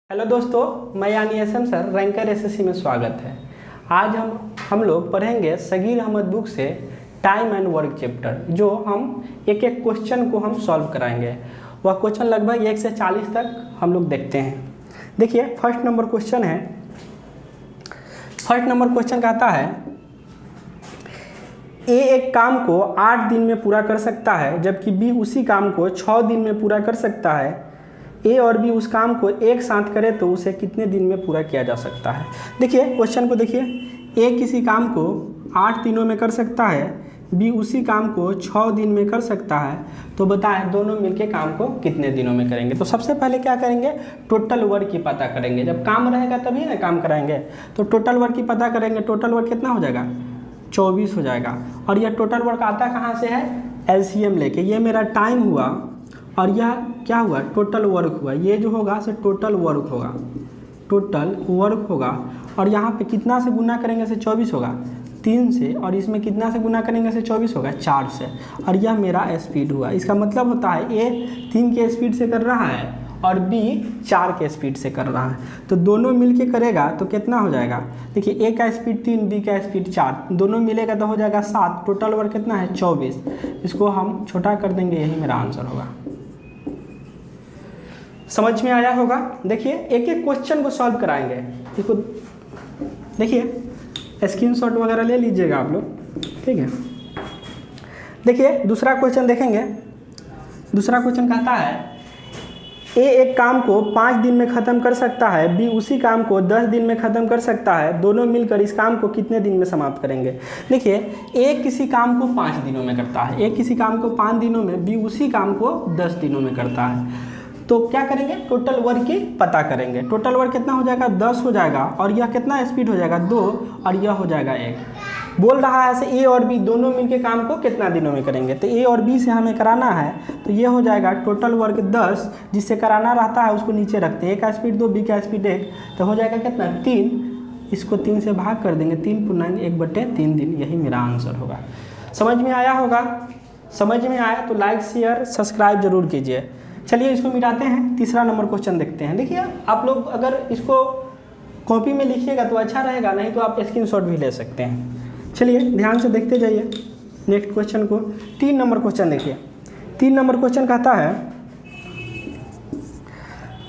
Hello दोस्तों, मैं यानी S M sir ranker SSC में स्वागत है। आज हम लोग पढ़ेंगे सगीर अहमद बुक से टाइम एंड वर्क चैप्टर, जो हम एक एक क्वेश्चन को हम सॉल्व कराएंगे। वह क्वेश्चन लगभग 1 से 40 तक हम लोग देखते हैं। देखिए, फर्स्ट नंबर क्वेश्चन है। फर्स्ट नंबर क्वेश्चन कहता है ए एक काम को 8 दिन में पूरा कर सकता है, जबकि बी उसी काम को 6 दिन में पूरा कर सकता है। ए और बी उस काम को एक साथ करे तो उसे कितने दिन में पूरा किया जा सकता है। देखिए क्वेश्चन को देखिए, ए किसी काम को 8 दिनों में कर सकता है, बी उसी काम को 6 दिन में कर सकता है। तो बताएं दोनों मिलके काम को कितने दिनों में करेंगे। तो सबसे पहले क्या करेंगे, टोटल वर्क की पता करेंगे। जब काम रहेगा तभी ना काम कराएंगे, तो टोटल वर्क की पता करेंगे। टोटल वर्क कितना हो जाएगा, 24 हो जाएगा। और यह टोटल वर्क आता कहाँ से है, एलसीएम लेके। ये मेरा टाइम हुआ और यह क्या हुआ, टोटल वर्क हुआ। ये जो होगा से टोटल वर्क होगा, टोटल वर्क होगा। और यहाँ पे कितना से गुना करेंगे से 24 होगा, 3 से। और इसमें कितना से गुना करेंगे से 24 होगा, 4 से। और यह मेरा स्पीड हुआ। इसका मतलब होता है ए 3 के स्पीड से कर रहा है और बी 4 के स्पीड से कर रहा है। तो दोनों मिलके करेगा तो कितना हो जाएगा, देखिए ए का स्पीड 3, बी का स्पीड 4, दोनों मिलेगा तो हो जाएगा 7। टोटल वर्क कितना है, 24। इसको हम छोटा कर देंगे, यही मेरा आंसर होगा। समझ में आया होगा। देखिए एक एक क्वेश्चन को सॉल्व कराएंगे। इसको देखिए, स्क्रीनशॉट वगैरह ले लीजिएगा आप लोग, ठीक है। देखिए दूसरा क्वेश्चन देखेंगे। दूसरा क्वेश्चन कहता है ए एक काम को 5 दिन में ख़त्म कर सकता है, बी उसी काम को 10 दिन में ख़त्म कर सकता है। दोनों मिलकर इस काम को कितने दिन में समाप्त करेंगे। देखिए ए किसी काम को 5 दिनों में करता है, ए किसी काम को 5 दिनों में, बी उसी काम को 10 दिनों में करता है। तो क्या करेंगे, टोटल वर्क की पता करेंगे। टोटल वर्क कितना हो जाएगा, 10 हो जाएगा। और यह कितना स्पीड हो जाएगा, 2, और यह हो जाएगा 1। बोल रहा है ऐसे ए और बी दोनों मिलके काम को कितना दिनों में करेंगे। तो ए और बी से हमें कराना है, तो ये हो जाएगा टोटल वर्क 10, जिससे कराना रहता है उसको नीचे रखते हैं। ए का स्पीड 2, बी का स्पीड 1, तो हो जाएगा कितना, 3। इसको 3 से भाग कर देंगे, 3×1/3 दिन। यही मेरा आंसर होगा। समझ में आया होगा। समझ में आया तो लाइक शेयर सब्सक्राइब जरूर कीजिए। चलिए इसको मिटाते हैं, तीसरा नंबर क्वेश्चन देखते हैं। देखिए आप लोग अगर इसको कॉपी में लिखिएगा तो अच्छा रहेगा, नहीं तो आप स्क्रीनशॉट भी ले सकते हैं। चलिए ध्यान से देखते जाइए नेक्स्ट क्वेश्चन को। 3 नंबर क्वेश्चन देखिए। 3 नंबर क्वेश्चन कहता है,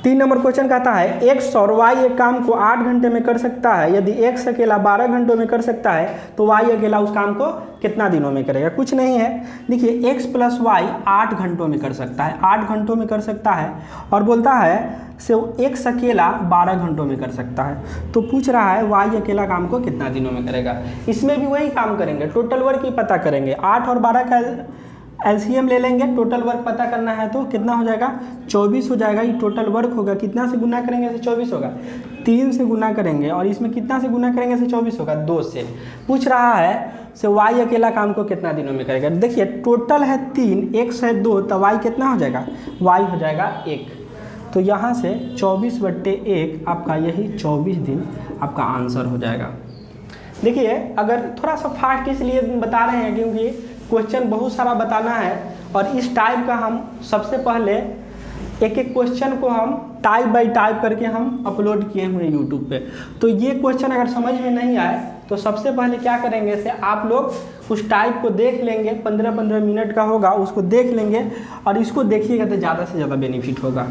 3 नंबर क्वेश्चन कहता है एक्स और वाई एक काम को 8 घंटे में कर सकता है। यदि एक्स अकेला 12 घंटों में कर सकता है तो वाई अकेला उस काम को कितना दिनों में करेगा। कुछ नहीं है, देखिए एक्स प्लस वाई 8 घंटों में कर सकता है, 8 घंटों में कर सकता है। और बोलता है से एक्स अकेला 12 घंटों में कर सकता है। तो पूछ रहा है वाई अकेला काम को कितना दिनों में करेगा। इसमें भी वही काम करेंगे, टोटल वर्क ही पता करेंगे। 8 और 12 का एलसीएम ले लेंगे। टोटल वर्क पता करना है तो कितना हो जाएगा, 24 हो जाएगा। ये टोटल वर्क होगा, कितना से गुना करेंगे से 24 होगा, 3 से गुना करेंगे। और इसमें कितना से गुना करेंगे से 24 होगा, 2 से। पूछ रहा है से वाई अकेला काम को कितना दिनों में करेगा। देखिए टोटल है 3, एक्स है 2, तो वाई कितना हो जाएगा, वाई हो जाएगा 1। तो यहाँ से 24/1 आपका यही 24 दिन आपका आंसर हो जाएगा। देखिए अगर थोड़ा सा फास्ट इसलिए बता रहे हैं क्योंकि क्वेश्चन बहुत सारा बताना है, और इस टाइप का हम सबसे पहले एक एक क्वेश्चन को हम टाइप बाय टाइप करके हम अपलोड किए हुए हैं यूट्यूब पे। तो ये क्वेश्चन अगर समझ में नहीं आए तो सबसे पहले क्या करेंगे से आप लोग उस टाइप को देख लेंगे, 15-15 मिनट का होगा, उसको देख लेंगे और इसको देखिएगा तो ज़्यादा से ज़्यादा बेनिफिट होगा।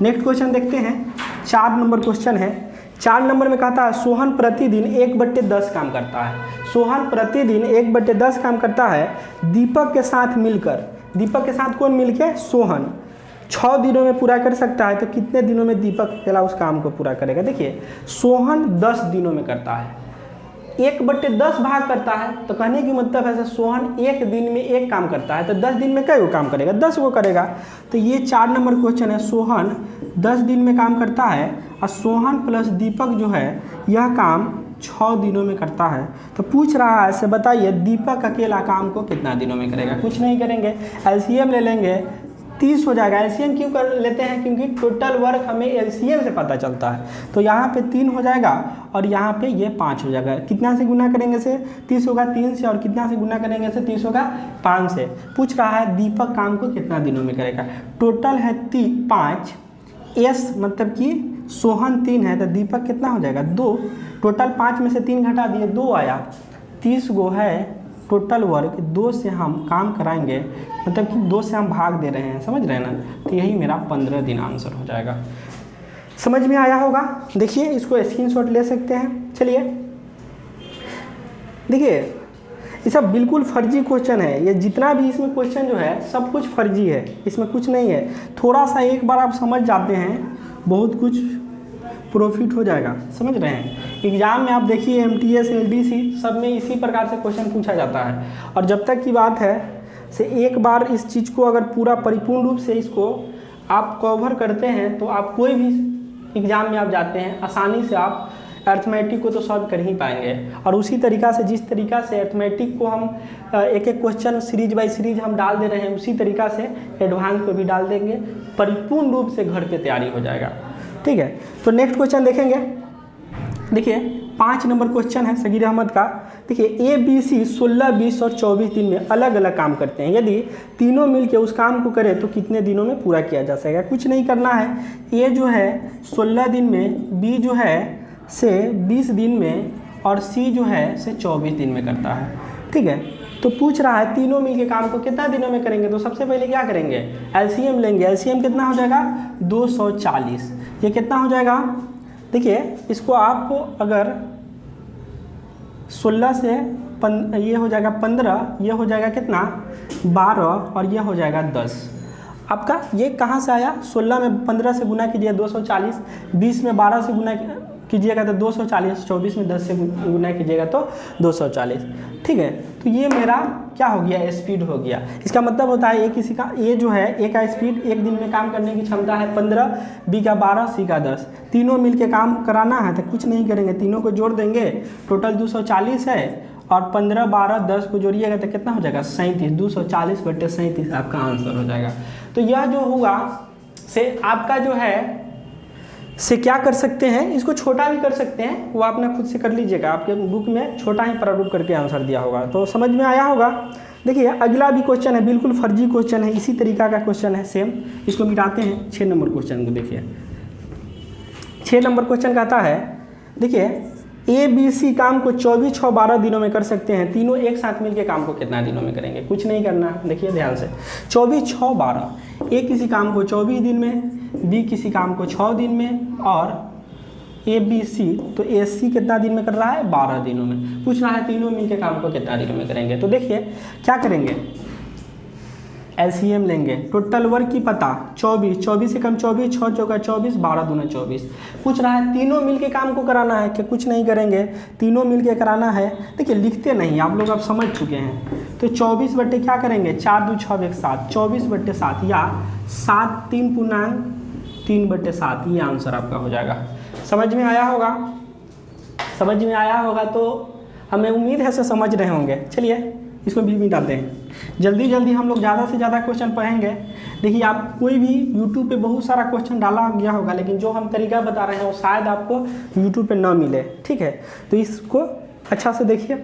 नेक्स्ट क्वेश्चन देखते हैं। 4 नंबर क्वेश्चन है। 4 नंबर में कहता है सोहन प्रतिदिन 1/10 काम करता है। सोहन प्रतिदिन 1/10 काम करता है दीपक के साथ मिलकर। दीपक के साथ कौन मिलके, सोहन 6 दिनों में पूरा कर सकता है। तो कितने दिनों में दीपक अकेला उस काम को पूरा करेगा। देखिए सोहन 10 दिनों में करता है, 1/10 भाग करता है। तो कहने की मतलब है सोहन 1 दिन में 1 काम करता है, तो 10 दिन में कई वो काम करेगा, 10 वो करेगा। तो ये 4 नंबर क्वेश्चन है, सोहन 10 दिन में काम करता है और सोहन प्लस दीपक जो है यह काम 6 दिनों में करता है। तो पूछ रहा है से बताइए दीपक अकेला काम को कितना दिनों में करेगा। कुछ नहीं करेंगे, एलसीएम ले लेंगे, 30 हो जाएगा। एलसीएम क्यों कर लेते हैं, क्योंकि टोटल वर्क हमें एलसीएम से पता चलता है। तो यहाँ पे 3 हो जाएगा और यहाँ पे ये 5 हो जाएगा। कितना से गुना करेंगे से 30 होगा 3 से, और कितना से गुना करेंगे से 30 होगा 5 से। पूछ रहा है दीपक काम को कितना दिनों में करेगा। टोटल है 5, एस मतलब कि सोहन 3 है तो दीपक कितना हो जाएगा 2। टोटल 5 में से 3 घटा दिए 2 आया। 30 गो है टोटल वर्क, 2 से हम काम कराएंगे, मतलब कि 2 से हम भाग दे रहे हैं, समझ रहे हैं ना। तो यही मेरा 15 दिन आंसर हो जाएगा। समझ में आया होगा। देखिए इसको स्क्रीनशॉट ले सकते हैं। चलिए देखिए ये सब बिल्कुल फर्जी क्वेश्चन है। ये जितना भी इसमें क्वेश्चन जो है सब कुछ फर्जी है, इसमें कुछ नहीं है। थोड़ा सा एक बार आप समझ जाते हैं बहुत कुछ प्रॉफिट हो जाएगा, समझ रहे हैं। एग्जाम में आप देखिए MTS LDC सब में इसी प्रकार से क्वेश्चन पूछा जाता है। और जब तक की बात है से एक बार इस चीज़ को अगर पूरा परिपूर्ण रूप से इसको आप कवर करते हैं तो आप कोई भी एग्ज़ाम में आप जाते हैं आसानी से आप अर्थमेटिक को तो सॉल्व कर ही पाएंगे। और उसी तरीक़ा से जिस तरीक़ा से अर्थमेटिक को हम एक एक क्वेश्चन सीरीज बाय सीरीज हम डाल दे रहे हैं, उसी तरीक़ा से एडवांस को भी डाल देंगे, परिपूर्ण रूप से घर पे तैयारी हो जाएगा। ठीक है, तो नेक्स्ट क्वेश्चन देखेंगे। देखिए 5 नंबर क्वेश्चन है सगीर अहमद का। देखिए ABC 16, 20 और 24 दिन में अलग अलग काम करते हैं। यदि तीनों मिलके उस काम को करें तो कितने दिनों में पूरा किया जा सकेगा। कुछ नहीं करना है। A जो है 16 दिन में, B जो है से 20 दिन में और C जो है से 24 दिन में करता है। ठीक है, तो पूछ रहा है तीनों मिलके काम को कितना दिनों में करेंगे। तो सबसे पहले क्या करेंगे, LCM लेंगे। LCM कितना हो जाएगा 240। ये कितना हो जाएगा, देखिए इसको आपको अगर 16 से ये हो जाएगा 15, ये हो जाएगा कितना 12 और ये हो जाएगा 10। आपका ये कहाँ से आया, 16 में 15 से गुना कीजिए 240, 20 में 12 से गुना कीजिएगा तो 240, 24 में 10 से गुना कीजिएगा तो 240। ठीक है, तो ये मेरा क्या हो गया, स्पीड हो गया। इसका मतलब होता है एक किसी का ए जो है ए का स्पीड एक दिन में काम करने की क्षमता है 15, बी का 12, सी का 10। तीनों मिलके काम कराना है तो कुछ नहीं करेंगे, तीनों को जोड़ देंगे, टोटल 240 है और 15, 12, 10 को जोड़िएगा तो कितना हो जाएगा 37। 240/37 आपका आंसर हो जाएगा। तो यह जो हुआ से आपका जो है से क्या कर सकते हैं, इसको छोटा भी कर सकते हैं, वो आपने खुद से कर लीजिएगा। आपके बुक में छोटा ही प्रारूप करके आंसर दिया होगा, तो समझ में आया होगा। देखिए अगला भी क्वेश्चन है, बिल्कुल फर्जी क्वेश्चन है, इसी तरीका का क्वेश्चन है सेम। इसको मिटाते हैं। 6 नंबर क्वेश्चन को देखिए। 6 नंबर क्वेश्चन कहता है, देखिए ABC काम को 24, 6, 12 दिनों में कर सकते हैं। तीनों एक साथ मिलके काम को कितना दिनों में करेंगे। कुछ नहीं करना, देखिए ध्यान से। 24, 6, 12। A किसी काम को 24 दिन में, B किसी काम को 6 दिन में और ABC तो AC कितना दिन में कर रहा है 12 दिनों में। पूछ रहा है तीनों मिलके काम को कितना दिनों में करेंगे। तो देखिए क्या करेंगे, LCM लेंगे। टोटल वर्क की पता 24, 24 से कम 24, 6 चौका 24, 12 दूना 24। पूछ रहा है तीनों मिलके काम को कराना है कि कुछ नहीं करेंगे, तीनों मिलके कराना है। देखिए लिखते नहीं, आप लोग अब समझ चुके हैं। तो 24 बट्टे क्या करेंगे 4 2 6 1 7, 24/7 या 7 3 पूर्णांक 3/7। ये आंसर आपका हो जाएगा। समझ में आया होगा, समझ में आया होगा तो हमें उम्मीद है से समझ रहे होंगे। चलिए इसको भी मिटाते हैं। जल्दी जल्दी हम लोग ज़्यादा से ज़्यादा क्वेश्चन पढ़ेंगे। देखिए आप कोई भी YouTube पे बहुत सारा क्वेश्चन डाला गया होगा, लेकिन जो हम तरीका बता रहे हैं वो शायद आपको YouTube पे ना मिले। ठीक है, तो इसको अच्छा से देखिए।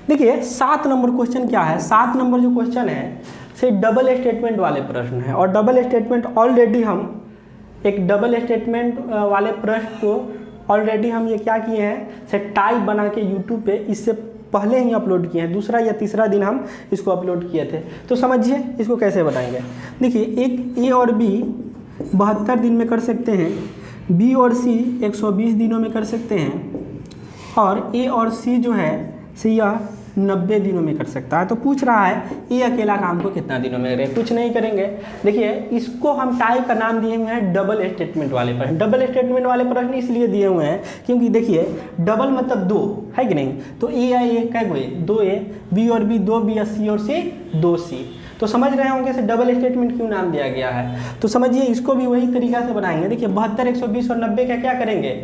देखिए 7 नंबर क्वेश्चन क्या है। 7 नंबर जो क्वेश्चन है से डबल स्टेटमेंट वाले प्रश्न है। और डबल स्टेटमेंट ऑलरेडी हम एक डबल स्टेटमेंट वाले प्रश्न को ऑलरेडी हम ये क्या किए हैं से टाइप बना के YouTube पे इससे पहले ही अपलोड किए हैं। दूसरा या तीसरा दिन हम इसको अपलोड किए थे। तो समझिए इसको कैसे बताएंगे। देखिए एक A और B 72 दिन में कर सकते हैं, B और C 120 दिनों में कर सकते हैं और A और C जो है से यह 90 दिनों में कर सकता है। तो पूछ रहा है ये अकेला काम को कितना दिनों में करें। कुछ नहीं करेंगे। देखिए इसको हम टाइप का नाम दिए हुए हैं डबल स्टेटमेंट वाले प्रश्न। डबल स्टेटमेंट वाले प्रश्न इसलिए दिए हुए हैं क्योंकि देखिए डबल मतलब 2 है कि नहीं। तो A या A क्या कोई 2A, B और B 2B या C और C 2C। तो समझ रहे होंगे से डबल स्टेटमेंट क्यों नाम दिया गया है। तो समझिए इसको भी वही तरीका से बनाएंगे। देखिए 72, 120 और 90 का क्या करेंगे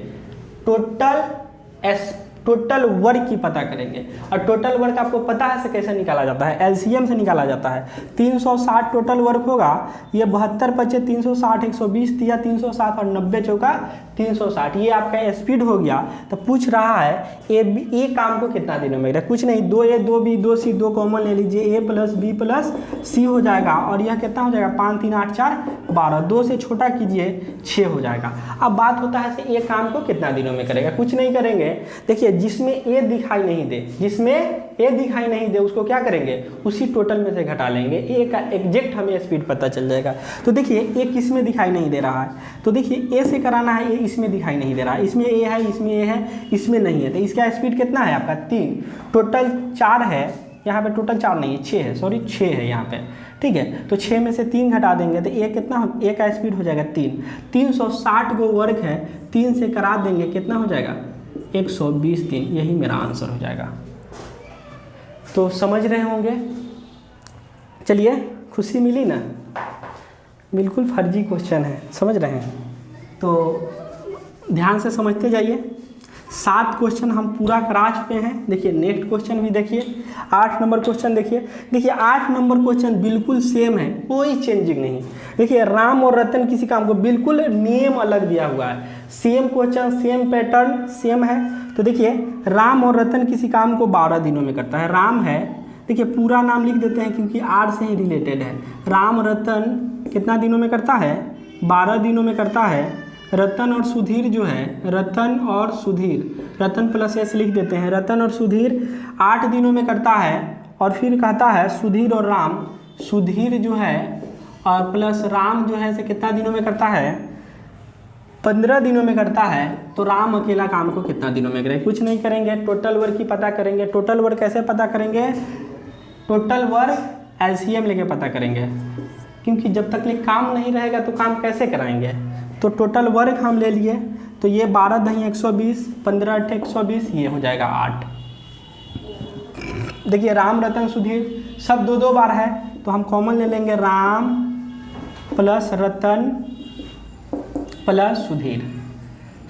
टोटल वर्क की पता करेंगे। और टोटल वर्क आपको पता है से कैसे निकाला जाता है, एलसीएम से निकाला जाता है। 360 टोटल वर्क होगा, ये 72 बचे 360, 120 दिया 360 और 90 चौका 360, ये आपका स्पीड हो गया। तो पूछ रहा है ए काम को कितना दिनों में, कुछ नहीं 2A 2B 2C 2 कॉमन ले लीजिए, A + B + C हो जाएगा। और यह कितना हो जाएगा 5 3 8 4 12, 2 से छोटा कीजिए 6 हो जाएगा। अब बात होता है ए काम को कितना दिनों में करेगा, कुछ नहीं करेंगे। देखिए जिसमें ए दिखाई नहीं दे, जिसमें ए दिखाई नहीं दे उसको क्या करेंगे, उसी टोटल में से घटा लेंगे, ए का एग्जैक्ट हमें स्पीड पता चल जाएगा। तो देखिए ए किस में दिखाई नहीं दे रहा है, तो देखिए ए से कराना है, ए इसमें दिखाई नहीं दे रहा है, इसमें ए है, इसमें ए है, इसमें नहीं है। तो इसका स्पीड कितना है आपका 3, टोटल 4 है यहाँ पे, टोटल 4 नहीं है 6 है, सॉरी 6 है यहाँ पे, ठीक है। तो 6 में से 3 घटा देंगे तो ए कितना, ए का स्पीड हो जाएगा 3। 360 गो वर्क है, 3 से करा देंगे कितना हो जाएगा 120 दिन, यही मेरा आंसर हो जाएगा। तो समझ रहे होंगे, चलिए खुशी मिली ना, बिल्कुल फर्जी क्वेश्चन है, समझ रहे हैं। तो ध्यान से समझते जाइए। 7 क्वेश्चन हम पूरा करा चुके हैं। देखिए नेक्स्ट क्वेश्चन भी देखिए, 8 नंबर क्वेश्चन देखिए। देखिए 8 नंबर क्वेश्चन बिल्कुल सेम है, कोई चेंजिंग नहीं। देखिए राम और रतन किसी काम को, बिल्कुल नियम अलग दिया हुआ है, same question same pattern same है। तो देखिए राम और रतन किसी काम को 12 दिनों में करता है। राम है, देखिए पूरा नाम लिख देते हैं क्योंकि आर से ही रिलेटेड है। राम रतन कितना दिनों में करता है, 12 दिनों में करता है। रतन और सुधीर जो है, रतन और सुधीर, रतन प्लस एस लिख देते हैं, रतन और सुधीर 8 दिनों में करता है। और फिर कहता है सुधीर और राम, सुधीर जो है और प्लस राम जो है से कितना दिनों में करता है, 15 दिनों में करता है। तो राम अकेला काम को कितना दिनों में करेंगे, कुछ नहीं करेंगे, टोटल वर्क की पता करेंगे। टोटल वर्क कैसे पता करेंगे, टोटल वर्क एलसीएम लेके पता करेंगे, क्योंकि जब तक काम नहीं रहेगा तो काम कैसे कराएंगे। तो टोटल वर्क हम ले लिए, तो ये 12 दही 120, 15 8 120, ये हो जाएगा 8। देखिए राम रतन सुधीर सब 2 बार है, तो हम कॉमन ले लेंगे, राम प्लस रतन प्लस सुधीर,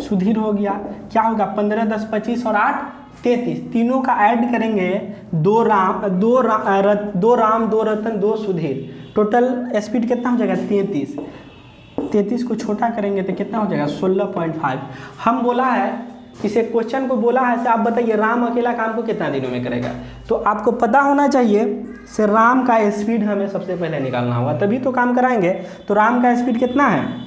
सुधीर हो गया। क्या होगा 15 10 25 और 8 33, तीनों का ऐड करेंगे, 2 राम 2 रतन 2 सुधीर, टोटल स्पीड कितना हो जाएगा 33। 33 को छोटा करेंगे तो कितना हो जाएगा 16.5। हम बोला है इसे, क्वेश्चन को बोला है से आप बताइए राम अकेला काम को कितना दिनों में करेगा। तो आपको पता होना चाहिए से राम का स्पीड हमें सबसे पहले निकालना होगा, तभी तो काम कराएंगे। तो राम का स्पीड कितना है,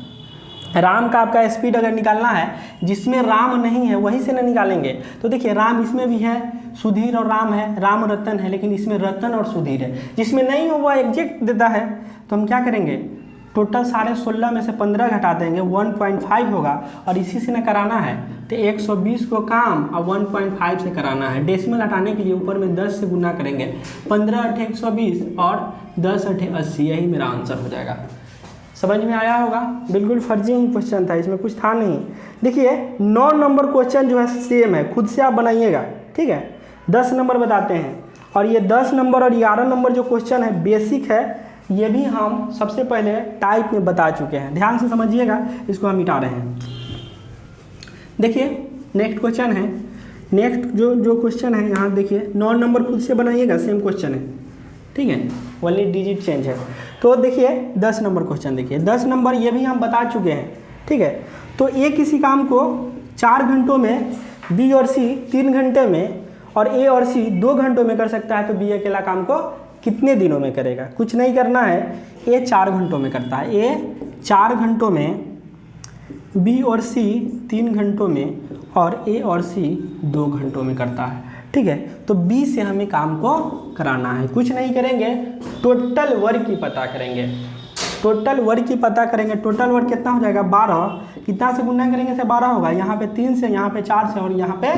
राम का आपका स्पीड अगर निकालना है, जिसमें राम नहीं है वहीं से ना निकालेंगे। तो देखिए राम इसमें भी है, सुधीर और राम है, राम रतन है, लेकिन इसमें रतन और सुधीर है, जिसमें नहीं हो वह एग्जैक्ट देता है। तो हम क्या करेंगे, टोटल सारे 16 में से 15 घटा देंगे, 1.5 होगा। और इसी से ना कराना है तो 120 को काम और 1.5 से कराना है। डेसिमल हटाने के लिए ऊपर में 10 से गुना करेंगे, 15 8 120 और 10 8 80, यही मेरा आंसर हो जाएगा। समझ में आया होगा, बिल्कुल फर्जी ही क्वेश्चन था, इसमें कुछ था नहीं। देखिए 9 नंबर क्वेश्चन जो है सेम है, खुद से आप बनाइएगा, ठीक है। 10 नंबर बताते हैं, और ये 10 नंबर और 11 नंबर जो क्वेश्चन है बेसिक है, ये भी हम सबसे पहले टाइप में बता चुके हैं। ध्यान से समझिएगा, इसको हम मिटा रहे हैं। देखिए नेक्स्ट क्वेश्चन है, नेक्स्ट जो क्वेश्चन है यहाँ देखिए, 9 नंबर खुद से बनाइएगा, सेम क्वेश्चन है, ठीक है, ओनली डिजिट चेंज है। तो देखिए 10 नंबर क्वेश्चन देखिए, 10 नंबर ये भी हम बता चुके हैं, ठीक है। तो ए किसी काम को 4 घंटों में, बी और सी 3 घंटे में, और ए और सी 2 घंटों में कर सकता है। तो बी अकेला काम को कितने दिनों में करेगा, कुछ नहीं करना है। ए 4 घंटों में करता है, ए 4 घंटों में, बी और सी 3 घंटों में, और ए और सी 2 घंटों में करता है, ठीक है। तो बी से हमें काम को कराना है, कुछ नहीं करेंगे, टोटल वर्क की पता करेंगे। टोटल वर्क की पता करेंगे, टोटल वर्क कितना हो जाएगा 12, कितना से गुना करेंगे से 12 होगा, यहाँ पे 3 से, यहाँ पे 4 से, और यहाँ पे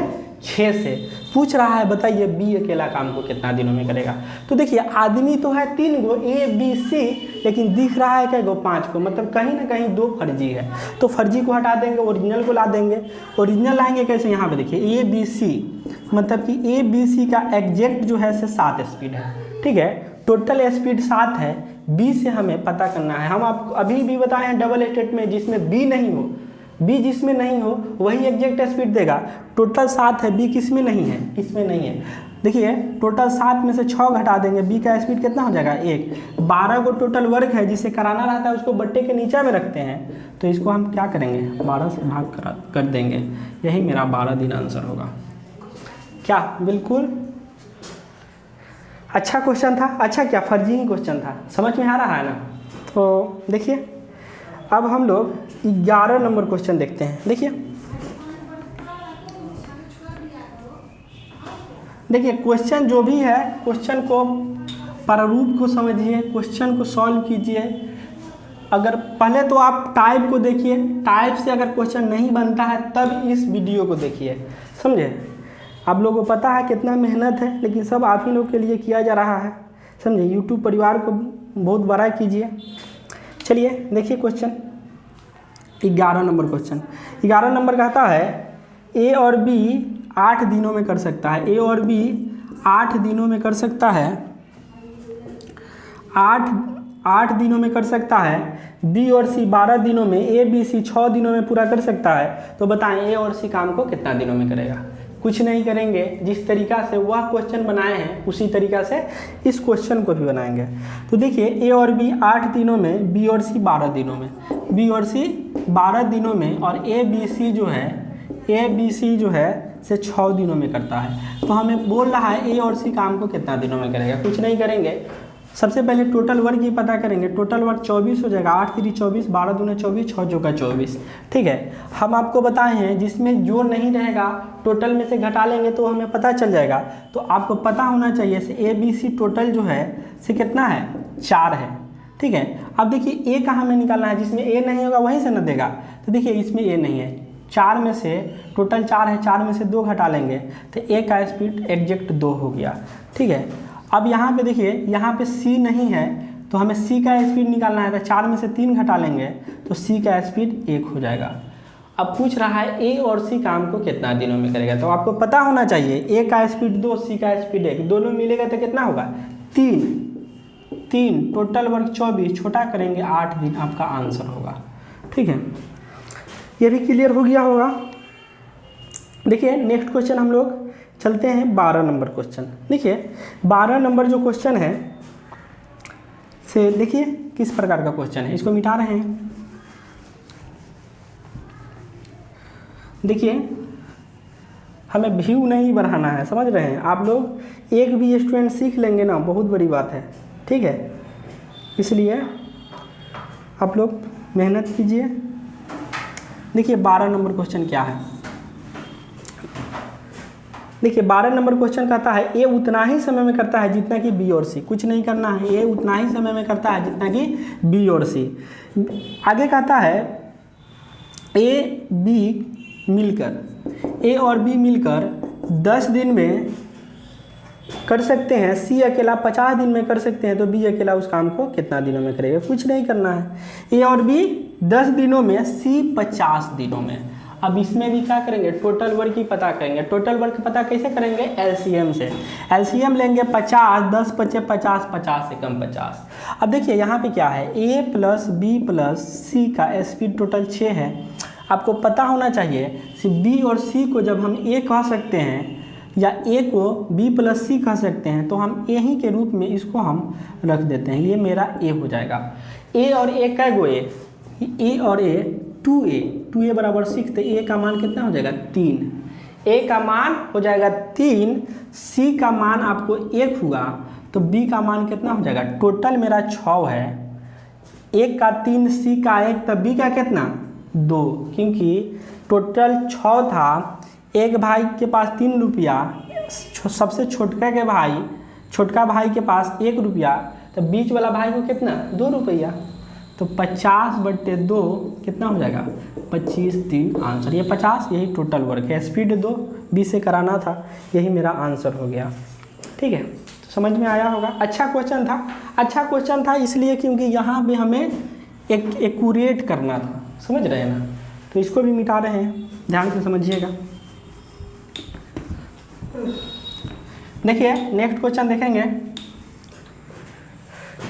6 से। पूछ रहा है बताइए बी अकेला काम को कितना दिनों में करेगा। तो देखिए आदमी तो है 3 गो, ए बी सी, लेकिन दिख रहा है क्या गो 5 को, मतलब कहीं ना कहीं 2 फर्जी है। तो फर्जी को हटा देंगे, ओरिजिनल को ला देंगे। ओरिजिनल लाएंगे कैसे, यहाँ पे देखिए ए बी सी, मतलब कि ए बी सी का एग्जैक्ट जो है से 7 स्पीड है, ठीक है। टोटल स्पीड 7 है, बी से हमें पता करना है। हम आपको अभी भी बताए हैं डबल स्टेट में जिसमें बी नहीं हो, बी जिसमें नहीं हो वही एग्जैक्ट स्पीड देगा। टोटल 7 है, बी किस में नहीं है, इसमें नहीं है। देखिए टोटल 7 में से 6 घटा देंगे, बी का स्पीड कितना हो जाएगा 1। 12 को टोटल वर्क है, जिसे कराना रहता है उसको बट्टे के नीचे में रखते हैं, तो इसको हम क्या करेंगे 12 से भाग कर देंगे। यही मेरा 12 दिन आंसर होगा। क्या बिल्कुल अच्छा क्वेश्चन था। अच्छा क्या फर्जी ही क्वेश्चन था, समझ में आ रहा है ना। तो देखिए अब हम लोग 11 नंबर क्वेश्चन देखते हैं। देखिए क्वेश्चन जो भी है, क्वेश्चन को प्रारूप को समझिए, क्वेश्चन को सॉल्व कीजिए। अगर पहले तो आप टाइप को देखिए, टाइप से अगर क्वेश्चन नहीं बनता है तब इस वीडियो को देखिए, समझे। आप लोगों को पता है कितना मेहनत है, लेकिन सब आप ही लोग के लिए किया जा रहा है, समझे। यूट्यूब परिवार को बहुत बड़ा कीजिए। चलिए देखिए क्वेश्चन 11 नंबर क्वेश्चन। 11 नंबर कहता है ए और बी 8 दिनों में कर सकता है। ए और बी 8 दिनों में कर सकता है, 8 दिनों में कर सकता है। बी और सी 12 दिनों में, ए बी सी 6 दिनों में पूरा कर सकता है। तो बताएं ए और सी काम को कितना दिनों में करेगा। कुछ नहीं करेंगे, जिस तरीका से वह क्वेश्चन बनाए हैं उसी तरीका से इस क्वेश्चन को भी बनाएंगे। तो देखिए ए और बी 8 दिनों में, बी और सी 12 दिनों में, बी और सी 12 दिनों में, और ए बी सी जो है से 6 दिनों में करता है। तो हमें बोल रहा है ए और सी काम को कितना दिनों में करेगा। कुछ नहीं करेंगे, सबसे पहले टोटल वर्क ही पता करेंगे। टोटल वर्क 24 हो जाएगा, 8 3 24, 12 दूने 24, 6 चौका 24। ठीक है, हम आपको बताए हैं जिसमें जो नहीं रहेगा टोटल में से घटा लेंगे तो हमें पता चल जाएगा। तो आपको पता होना चाहिए से ए बी सी टोटल जो है से कितना है 4 है। ठीक है, अब देखिए ए का हमें निकालना है, जिसमें ए नहीं होगा वहीं से न देगा। तो देखिए इसमें ए नहीं है, 4 में से टोटल 4 है, 4 में से 2 घटा लेंगे तो ए का स्पीड एग्जैक्ट 2 हो गया। ठीक है, अब यहाँ पे देखिए यहाँ पे सी नहीं है तो हमें सी का स्पीड निकालना है, तो 4 में से 3 घटा लेंगे तो सी का स्पीड 1 हो जाएगा। अब पूछ रहा है ए और सी काम को कितना दिनों में करेगा। तो आपको पता होना चाहिए ए का स्पीड 2, सी का स्पीड 1, दोनों मिलेगा तो कितना होगा 3। टोटल वर्क 24, छोटा करेंगे 8 दिन, आपका आंसर होगा। ठीक है, ये भी क्लियर हो गया होगा। देखिए नेक्स्ट क्वेश्चन हम लोग चलते हैं 12 नंबर क्वेश्चन। देखिए 12 नंबर जो क्वेश्चन है से देखिए किस प्रकार का क्वेश्चन है, इसको मिटा रहे हैं। देखिए हमें व्यू नहीं बढ़ाना है, समझ रहे हैं आप लोग। एक भी स्टूडेंट सीख लेंगे ना बहुत बड़ी बात है। ठीक है, इसलिए आप लोग मेहनत कीजिए। देखिए 12 नंबर क्वेश्चन क्या है। देखिए 12 नंबर क्वेश्चन कहता है ए उतना ही समय में करता है जितना कि बी और सी। कुछ नहीं करना है, ए उतना ही समय में करता है जितना कि बी और सी। आगे कहता है ए और बी मिलकर 10 दिन में कर सकते हैं, सी अकेला 50 दिन में कर सकते हैं, तो बी अकेला उस काम को कितना दिनों में करेगा। कुछ नहीं करना है, ए और बी 10 दिनों में, सी 50 दिनों में। अब इसमें भी क्या करेंगे टोटल वर्क ही पता करेंगे। टोटल वर्क पता कैसे करेंगे एलसीएम से। एलसीएम लेंगे 50, 10 × 5 = 50, 50 से कम 50। अब देखिए यहाँ पे क्या है ए प्लस बी प्लस सी का स्पीड टोटल 6 है। आपको पता होना चाहिए कि बी और सी को जब हम ए कह सकते हैं या ए को बी प्लस सी कह सकते हैं तो हम ए ही के रूप में इसको हम रख देते हैं। ये मेरा ए हो जाएगा। ए और ए कै गो ए और ए 2a बराबर 6, तो ए का मान कितना हो जाएगा 3। ए का मान हो जाएगा 3, सी का मान आपको 1 हुआ, तो बी का मान कितना हो जाएगा। टोटल मेरा 6 है, 1 का 3, सी का 1, तब बी का कितना 2, क्योंकि टोटल 6 था। एक भाई के पास 3 रुपया, सबसे छोटका भाई के पास 1 रुपया, तो बीच वाला भाई को कितना 2 रुपया। तो 50/2 कितना हो जाएगा 25, 3 आंसर। ये 50 यही टोटल वर्क है। स्पीड 2 बी से कराना था, यही मेरा आंसर हो गया। ठीक है, तो समझ में आया होगा। अच्छा क्वेश्चन था इसलिए क्योंकि यहाँ पे हमें एक एक्यूरेट करना था, समझ रहे हैं ना। तो इसको भी मिटा रहे हैं, ध्यान से समझिएगा। देखिए नेक्स्ट क्वेश्चन देखेंगे।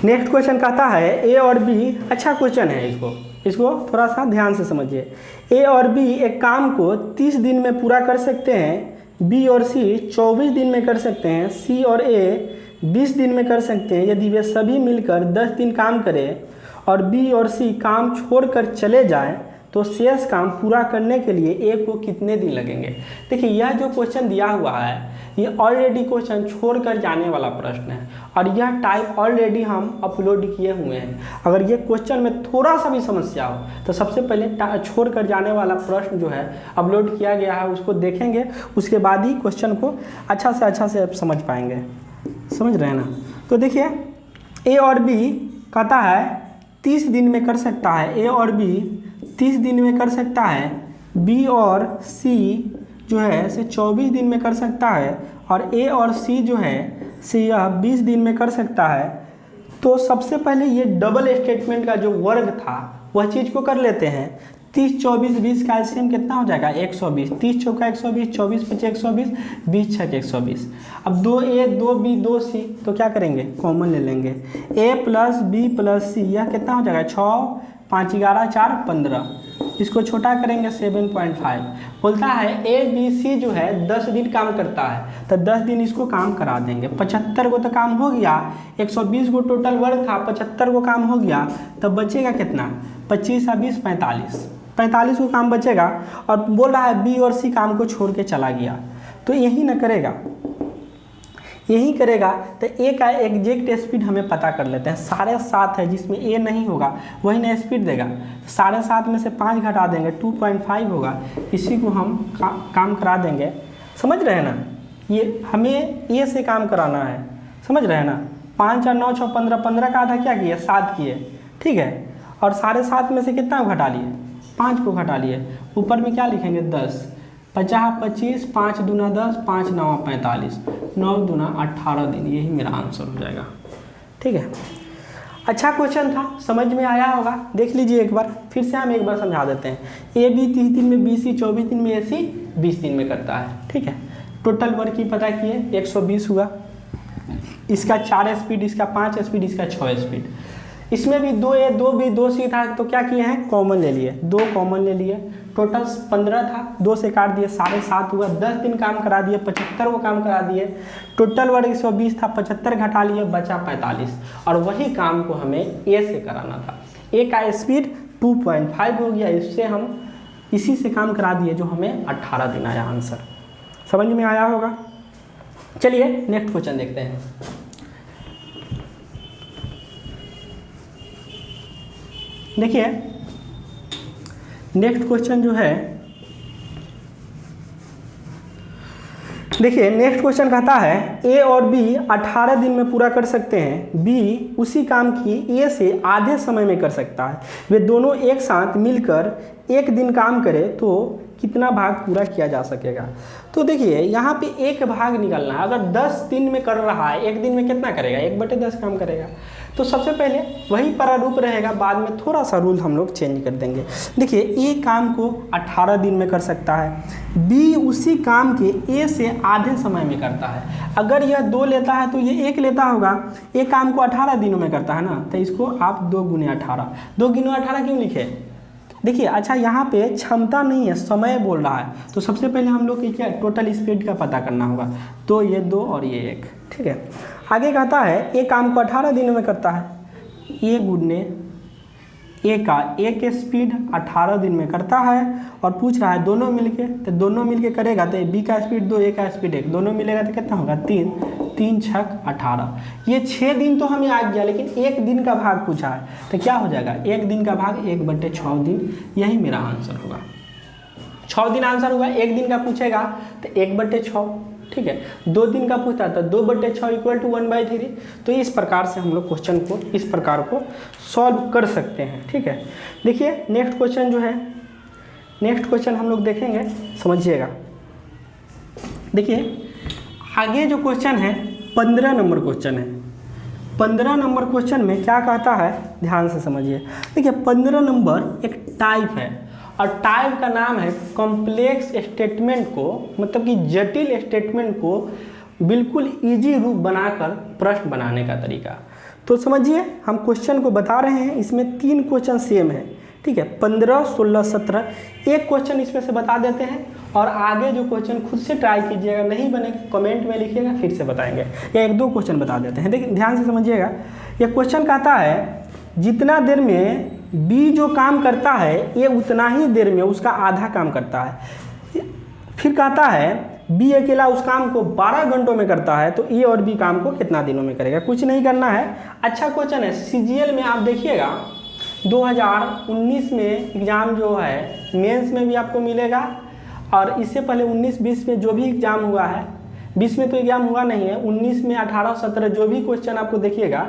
नेक्स्ट क्वेश्चन कहता है ए और बी, अच्छा क्वेश्चन है, इसको इसको थोड़ा सा ध्यान से समझिए। ए और बी एक काम को 30 दिन में पूरा कर सकते हैं, बी और सी 24 दिन में कर सकते हैं, सी और ए 20 दिन में कर सकते हैं। यदि वे सभी मिलकर 10 दिन काम करें और बी और सी काम छोड़कर चले जाएं तो शेष काम पूरा करने के लिए ए को कितने दिन लगेंगे। देखिए यह जो क्वेश्चन दिया हुआ है ये ऑलरेडी क्वेश्चन छोड़कर जाने वाला प्रश्न है और यह टाइप ऑलरेडी हम अपलोड किए हुए हैं। अगर ये क्वेश्चन में थोड़ा सा भी समस्या हो तो सबसे पहले छोड़कर जाने वाला प्रश्न जो है अपलोड किया गया है उसको देखेंगे, उसके बाद ही क्वेश्चन को अच्छा से आप समझ पाएंगे। समझ रहे हैं ना। तो देखिए ए और बी कहता है 30 दिन में कर सकता है, ए और बी 30 दिन में कर सकता है, बी और सी जो है से 24 दिन में कर सकता है और ए और सी जो है से यह 20 दिन में कर सकता है। तो सबसे पहले ये डबल स्टेटमेंट का जो वर्ग था वह चीज़ को कर लेते हैं। 30 24 20 का एलसीएम कितना हो जाएगा 120, 30 चौका 120, 24 5 120, 20 छक 120। अब 2a 2b 2c तो क्या करेंगे कॉमन ले लेंगे, a प्लस बी प्लस सी यह कितना हो जाएगा 6 5 11 4 15, इसको छोटा करेंगे 7.5। बोलता है ए बी सी जो है 10 दिन काम करता है तो 10 दिन इसको काम करा देंगे। 75 को तो काम हो गया, 120 को टोटल वर्क था, 75 को काम हो गया, तब बचेगा कितना 25 और 20 45 को काम बचेगा। और बोल रहा है बी और सी काम को छोड़ के चला गया तो यही ना करेगा, यही करेगा। तो ए का एग्जैक्ट स्पीड हमें पता कर लेते हैं। 7.5 है जिसमें ए नहीं होगा वही ना स्पीड देगा। 7.5 में से 5 घटा देंगे 2.5 होगा, इसी को हम काम करा देंगे। समझ रहे हैं ना, ये हमें ए से काम कराना है। समझ रहे हैं ना। 5 और 9 6 15, 15 का आधा क्या किए 7 किए, ठीक है। और 7.5 में से कितना घटा लिए 5 को घटा लिए, ऊपर में क्या लिखेंगे 10, 50 25 5 दूना 10 5 9 45, 9 दूना 18 दिन, यही मेरा आंसर हो जाएगा। ठीक है, अच्छा क्वेश्चन था, समझ में आया होगा। देख लीजिए एक बार, फिर से हम एक बार समझा देते हैं। ए बी 30 दिन में, बी सी 24 दिन में, ए सी 20 दिन में करता है। ठीक है, टोटल वर्क की पता किए 120 हुआ, इसका 4 स्पीड, इसका 5 स्पीड, इसका 6 स्पीड। इसमें भी 2A 2B 2C था तो क्या किए हैं कॉमन ले लिए, 2 कॉमन ले लिए। टोटल 15 था, 2 से काट दिए 7.5 हुआ, 10 दिन काम करा दिए, 75 को काम करा दिए। टोटल वर्क 120 था, 75 घटा लिए, बचा 45। और वही काम को हमें ए से कराना था। ए का स्पीड 2.5 हो गया, इससे हम इसी से काम करा दिए जो हमें 18 दिन आया आंसर। समझ में आया होगा। चलिए नेक्स्ट क्वेश्चन देखते हैं। देखिए नेक्स्ट क्वेश्चन जो है, देखिए नेक्स्ट क्वेश्चन कहता है ए और बी 18 दिन में पूरा कर सकते हैं, बी उसी काम की ए से आधे समय में कर सकता है। वे दोनों एक साथ मिलकर एक दिन काम करें तो कितना भाग पूरा किया जा सकेगा। तो देखिए यहाँ पे एक भाग निकलना है। अगर 10 दिन में कर रहा है, एक दिन में कितना करेगा 1/10 काम करेगा। तो सबसे पहले वही प्रारूप रहेगा, बाद में थोड़ा सा रूल हम लोग चेंज कर देंगे। देखिए ए काम को 18 दिन में कर सकता है, बी उसी काम के ए से आधे समय में करता है। अगर यह 2 लेता है तो ये 1 लेता होगा। ए काम को 18 दिनों में करता है ना, तो इसको आप 2 × 18, 2 × 18 क्यों लिखे। देखिए अच्छा यहाँ पे क्षमता नहीं है, समय बोल रहा है। तो सबसे पहले हम लोग क्या टोटल स्पीड का पता करना होगा। तो ये 2 और ये 1, ठीक है। आगे कहता है ए काम को 18 दिनों में करता है, ए गुने ए का एक स्पीड 18 दिन में करता है। और पूछ रहा है दोनों मिलके, तो दोनों मिलके करेगा तो बी का स्पीड 2, ए का स्पीड 1, दोनों मिलेगा तो कितना होगा 3, 3 छक 18। ये 6 दिन तो हमें आ गया, लेकिन एक दिन का भाग पूछा है तो क्या हो जाएगा एक दिन का भाग 1/6 दिन, यही मेरा आंसर होगा। 6 दिन आंसर हुआ, एक दिन का पूछेगा तो 1/6, ठीक है। 2 दिन का पूछता है तो 2/6 = 1/3। तो इस प्रकार से हम लोग क्वेश्चन को इस प्रकार को सॉल्व कर सकते हैं, ठीक है। देखिए नेक्स्ट क्वेश्चन जो है, नेक्स्ट क्वेश्चन हम लोग देखेंगे, समझिएगा। देखिए आगे जो क्वेश्चन है 15 नंबर क्वेश्चन है। 15 नंबर क्वेश्चन में क्या कहता है ध्यान से समझिए। देखिए 15 नंबर एक टाइप है और टाइप का नाम है कॉम्प्लेक्स स्टेटमेंट को, मतलब कि जटिल स्टेटमेंट को बिल्कुल इजी रूप बनाकर प्रश्न बनाने का तरीका। तो समझिए हम क्वेश्चन को बता रहे हैं, इसमें 3 क्वेश्चन सेम है, ठीक है, 15, 16, 17 एक क्वेश्चन इसमें से बता देते हैं और आगे जो क्वेश्चन खुद से ट्राई कीजिएगा, नहीं बनेगा कमेंट में लिखिएगा, फिर से बताएंगे, या 1-2 क्वेश्चन बता देते हैं। देखिए ध्यान से समझिएगा, ये क्वेश्चन कहता है जितना देर में बी जो काम करता है ये उतना ही देर में उसका आधा काम करता है। फिर कहता है बी अकेला उस काम को 12 घंटों में करता है, तो ए और बी काम को कितना दिनों में करेगा। कुछ नहीं करना है, अच्छा क्वेश्चन है। सीजीएल में आप देखिएगा 2019 में एग्ज़ाम जो है मेंस में भी आपको मिलेगा, और इससे पहले 19-20 में जो भी एग्ज़ाम हुआ है, 20 में तो एग्ज़ाम हुआ नहीं है, 19 में 18-17 जो भी क्वेश्चन आपको देखिएगा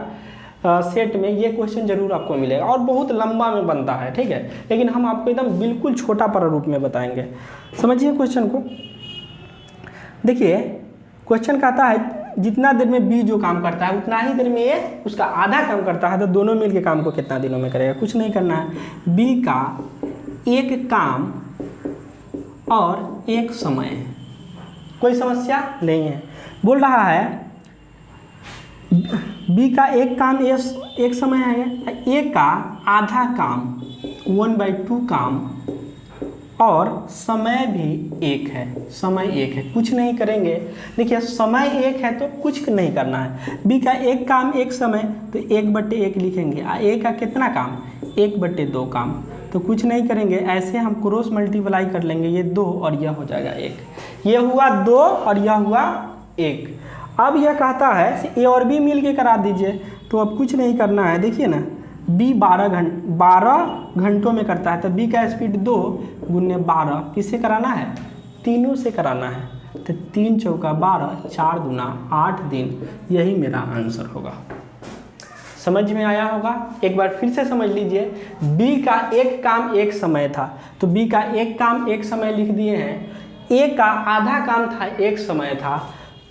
सेट में, ये क्वेश्चन जरूर आपको मिलेगा और बहुत लंबा में बनता है, ठीक है। लेकिन हम आपको एकदम बिल्कुल छोटा प्रारूप में बताएंगे। समझिए क्वेश्चन को। देखिए क्वेश्चन कहता है जितना देर में बी जो काम करता है उतना ही देर में ये उसका आधा काम करता है, तो दोनों मिल के काम को कितना दिनों में करेगा। कुछ नहीं करना है, बी का एक काम और एक समय है, कोई समस्या नहीं है। बोल रहा है बी का एक काम एक समय है, ए का आधा काम 1/2 काम और समय भी एक है, समय एक है। कुछ नहीं करेंगे, देखिए समय एक है तो कुछ नहीं करना है। बी का एक काम एक समय, तो 1/1 लिखेंगे। ए का कितना काम 1/2 काम, तो कुछ नहीं करेंगे, ऐसे हम क्रॉस मल्टीप्लाई कर लेंगे, ये 2 और यह हो जाएगा 1, ये हुआ 2 और यह हुआ 1। अब यह कहता है ए और बी मिल के करा दीजिए, तो अब कुछ नहीं करना है। देखिए ना, बी 12 घंटों में करता है, तो बी का स्पीड 2 × 12 किससे कराना है, तीनों से कराना है, तो 3 चौका 12, 4 दूना 8 दिन, यही मेरा आंसर होगा। समझ में आया होगा। एक बार फिर से समझ लीजिए, बी का एक काम एक समय था, तो बी का एक काम एक समय लिख दिए हैं। ए का आधा काम था एक समय था,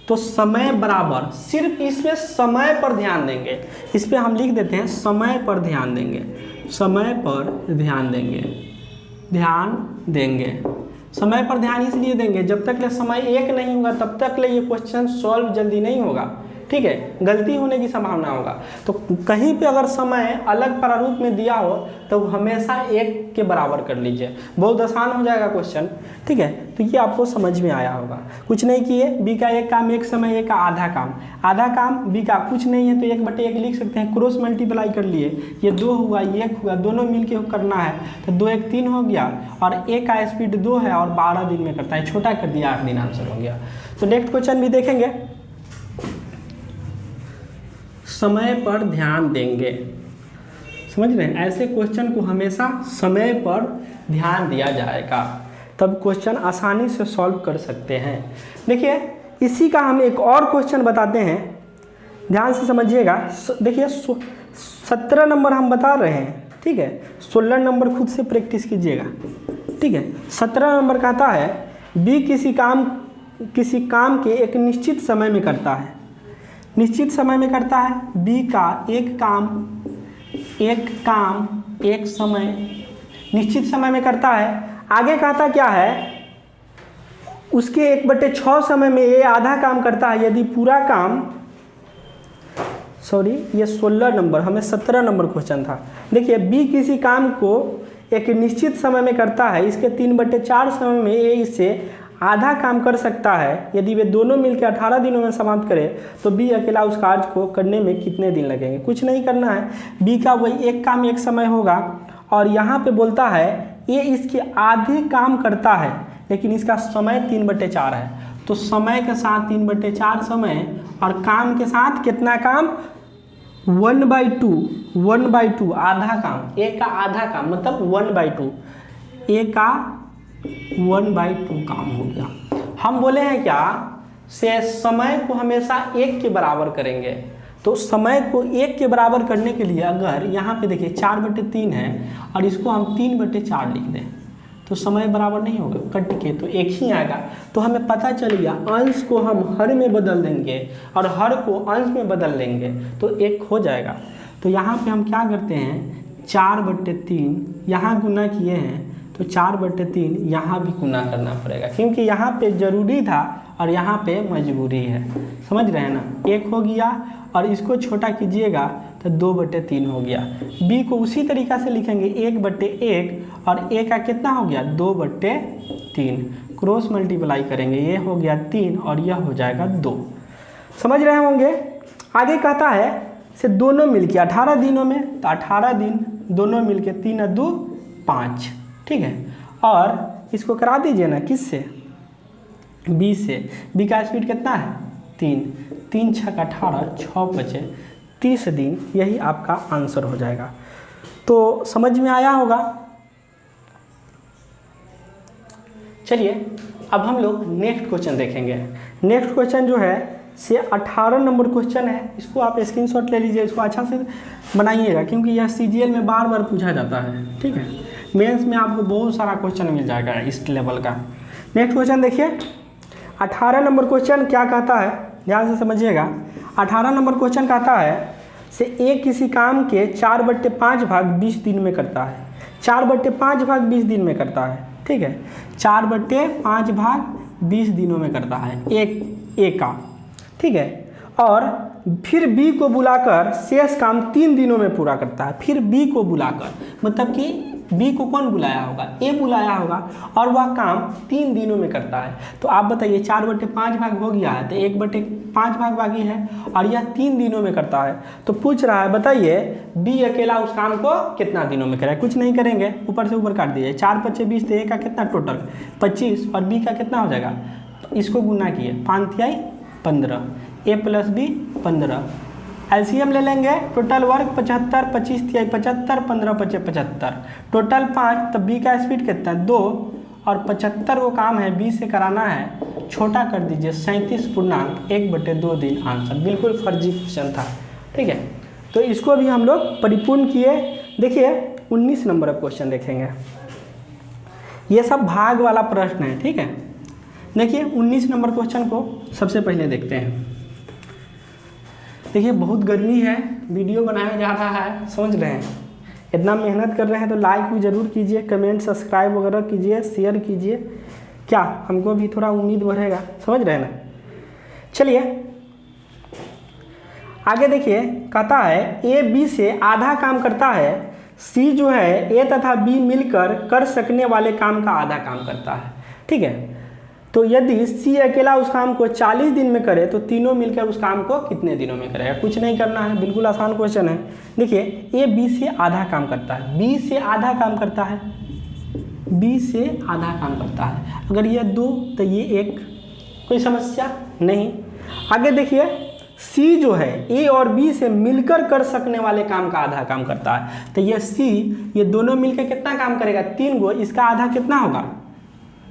तो समय बराबर, सिर्फ इसमें समय पर ध्यान देंगे, इस पर हम लिख देते हैं समय पर ध्यान देंगे, समय पर ध्यान देंगे, ध्यान देंगे। समय पर ध्यान इसलिए देंगे जब तक ले समय एक नहीं होगा तब तक ले ये क्वेश्चन सॉल्व जल्दी नहीं होगा, ठीक है, गलती होने की संभावना होगा। तो कहीं पे अगर समय अलग प्रारूप में दिया हो तो हमेशा 1 के बराबर कर लीजिए, बहुत आसान हो जाएगा क्वेश्चन, ठीक है। तो ये आपको समझ में आया होगा। कुछ नहीं किए, बी का एक काम एक समय, ए का आधा काम, बी का कुछ नहीं है तो 1/1 लिख सकते हैं, क्रॉस मल्टीप्लाई कर लिए, ये 2 हुआ 1 हुआ, दोनों मिल के करना है, तो 2 1 3 हो गया, और ए का स्पीड 2 है और 12 दिन में करता है, छोटा कर दिया 8 दिन, आंसर हो गया। तो नेक्स्ट क्वेश्चन भी देखेंगे, समय पर ध्यान देंगे। समझ रहे हैं, ऐसे क्वेश्चन को हमेशा समय पर ध्यान दिया जाएगा, तब क्वेश्चन आसानी से सॉल्व कर सकते हैं। देखिए इसी का हम एक और क्वेश्चन बताते हैं, ध्यान से समझिएगा। देखिए 17 नंबर हम बता रहे हैं, ठीक है, 16 नंबर खुद से प्रैक्टिस कीजिएगा, ठीक है। 17 नंबर कहता है बी किसी काम के एक निश्चित समय में करता है, निश्चित समय में करता है। बी का एक काम एक समय, निश्चित समय में करता है। आगे कहता क्या है, उसके 1/6 समय में ये आधा काम करता है यदि पूरा काम, सॉरी ये 16 नंबर, हमें 17 नंबर क्वेश्चन था। देखिए बी किसी काम को एक निश्चित समय में करता है, इसके 3/4 समय में ये इससे आधा काम कर सकता है। यदि वे दोनों मिलकर 18 दिनों में समाप्त करें तो बी अकेला उस कार्य को करने में कितने दिन लगेंगे। कुछ नहीं करना है, बी का वही एक काम एक समय होगा, और यहाँ पे बोलता है ये इसके आधे काम करता है लेकिन इसका समय 3/4 है, तो समय के साथ 3/4 समय और काम के साथ कितना काम 1/2 आधा काम, ए का आधा काम मतलब 1/2, ए का 1/2 काम हो गया। हम बोले हैं क्या से समय को हमेशा 1 के बराबर करेंगे, तो समय को 1 के बराबर करने के लिए अगर यहाँ पे देखिए 4/3 है और इसको हम 3/4 लिख दें तो समय बराबर नहीं होगा, कट के तो 1 ही आएगा। तो हमें पता चल गया अंश को हम हर में बदल देंगे और हर को अंश में बदल देंगे तो 1 हो जाएगा। तो यहाँ पे हम क्या करते हैं 4/3 यहाँ गुना किए हैं तो तो 4/3 यहाँ भी गुना करना पड़ेगा, क्योंकि यहाँ पे ज़रूरी था और यहाँ पे मजबूरी है। समझ रहे हैं ना, 1 हो गया और इसको छोटा कीजिएगा तो 2/3 हो गया। b को उसी तरीक़ा से लिखेंगे 1/1 और a का कितना हो गया 2/3, क्रॉस मल्टीप्लाई करेंगे, ये हो गया 3 और यह हो जाएगा 2। समझ रहे होंगे। आगे कहता है से दोनों मिलके 18 दिनों में, तो 18 दिन दोनों मिलके 3 2 5, ठीक है। और इसको करा दीजिए ना किससे, b से। b का स्पीड कितना है 3, 3 6 18, 6 बचे 30 दिन, यही आपका आंसर हो जाएगा। तो समझ में आया होगा। चलिए अब हम लोग नेक्स्ट क्वेश्चन देखेंगे। नेक्स्ट क्वेश्चन जो है से 18 नंबर क्वेश्चन है, इसको आप स्क्रीनशॉट ले लीजिए, इसको अच्छा से बनाइएगा, क्योंकि यह CGL में बार बार पूछा जाता है, ठीक है। मेंस में आपको बहुत सारा क्वेश्चन मिल जाएगा इस लेवल का। नेक्स्ट क्वेश्चन देखिए, 18 नंबर क्वेश्चन क्या कहता है, ध्यान से समझिएगा। 18 नंबर क्वेश्चन कहता है से ए किसी काम के 4/5 भाग 20 दिन में करता है। 4/5 भाग 20 दिन में करता है, ठीक है। 4/5 भाग 20 दिनों में करता है एक ए का, ठीक है। और फिर बी को बुलाकर शेष काम 3 दिनों में पूरा करता है। फिर बी को बुलाकर, मतलब कि बी को कौन बुलाया होगा, ए बुलाया होगा, और वह काम 3 दिनों में करता है। तो आप बताइए 4/5 भाग हो गया है, तो 1/5 भाग बाकी है, और यह 3 दिनों में करता है। तो पूछ रहा है बताइए बी अकेला उस काम को कितना दिनों में करेगा। कुछ नहीं करेंगे, ऊपर से ऊपर काट दीजिए। 4 × 5 = 20, तो ए का कितना टोटल 25 और बी का कितना हो जाएगा, तो इसको गुना किए 5 × 15, a + b 15, एलसीएम ले लेंगे, टोटल वर्क 75, 25 × 75, 15 × 5 = 75, टोटल 5, तब बी का स्पीड कितना है 2, और 75 वो काम है बी से कराना है, छोटा कर दीजिए 37.1/2 दिन आंसर। बिल्कुल फर्जी क्वेश्चन था, ठीक है। तो इसको भी हम लोग परिपूर्ण किए। देखिए 19 नंबर क्वेश्चन देखेंगे, ये सब भाग वाला प्रश्न है, ठीक है। देखिए 19 नंबर क्वेश्चन को सबसे पहले देखते हैं। देखिए बहुत गर्मी है, वीडियो बनाया जा रहा है, समझ रहे हैं, इतना मेहनत कर रहे हैं तो लाइक भी ज़रूर कीजिए, कमेंट सब्सक्राइब वगैरह कीजिए, शेयर कीजिए, क्या हमको भी थोड़ा उम्मीद बढ़ेगा, समझ रहे हैं ना। चलिए आगे देखिए, कहता है ए बी से आधा काम करता है, सी जो है ए तथा बी मिलकर कर सकने वाले काम का आधा काम करता है, ठीक है। तो यदि सी अकेला उस काम को 40 दिन में करे तो तीनों मिलकर उस काम को कितने दिनों में करेगा। कुछ नहीं करना है, बिल्कुल आसान क्वेश्चन है। देखिए ए बी से आधा काम करता है, बी से आधा काम करता है, बी से आधा काम करता है, अगर ये 2 तो ये 1, कोई समस्या नहीं। आगे देखिए सी जो है ए और बी से मिलकर कर सकने वाले काम का आधा काम करता है, तो ये सी ये दोनों मिलकर कितना काम करेगा 3 गो, इसका आधा कितना होगा